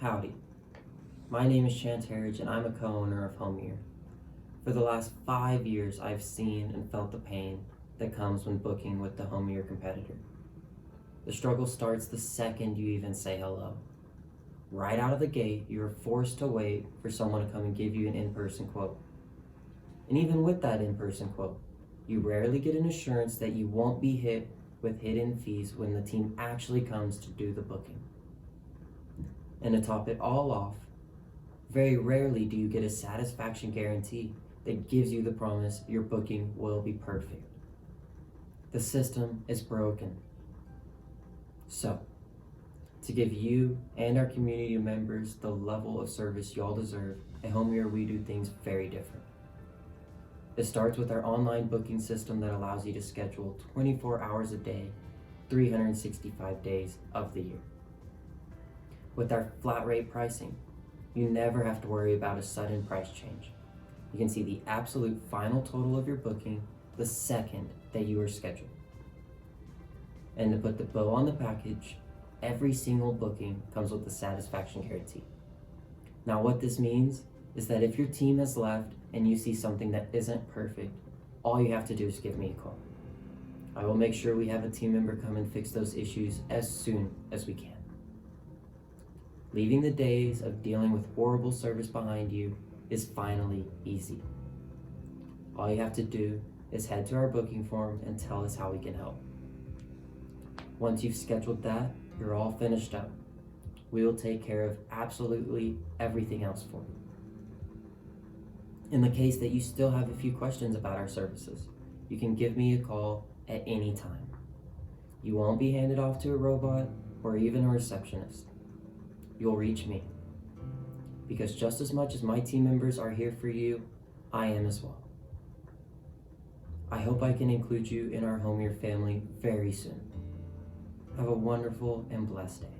Howdy, my name is Chanterridge and I'm a co-owner of Homier. For the last 5 years, I've seen and felt the pain that comes when booking with the Homier competitor. The struggle starts the second you even say hello. Right out of the gate, you are forced to wait for someone to come and give you an in-person quote. And even with that in-person quote, you rarely get an assurance that you won't be hit with hidden fees when the team actually comes to do the booking. And to top it all off, very rarely do you get a satisfaction guarantee that gives you the promise your booking will be perfect. The system is broken. So, to give you and our community members the level of service y'all deserve, at Homier we do things very different. It starts with our online booking system that allows you to schedule 24 hours a day, 365 days of the year. With our flat rate pricing, you never have to worry about a sudden price change. You can see the absolute final total of your booking the second that you are scheduled. And to put the bow on the package, every single booking comes with a satisfaction guarantee. Now what this means is that if your team has left and you see something that isn't perfect, all you have to do is give me a call. I will make sure we have a team member come and fix those issues as soon as we can. Leaving the days of dealing with horrible service behind you is finally easy. All you have to do is head to our booking form and tell us how we can help. Once you've scheduled that, you're all finished up. We will take care of absolutely everything else for you. In the case that you still have a few questions about our services, you can give me a call at any time. You won't be handed off to a robot or even a receptionist. You'll reach me. Because just as much as my team members are here for you, I am as well. I hope I can include you in our Homier family very soon. Have a wonderful and blessed day.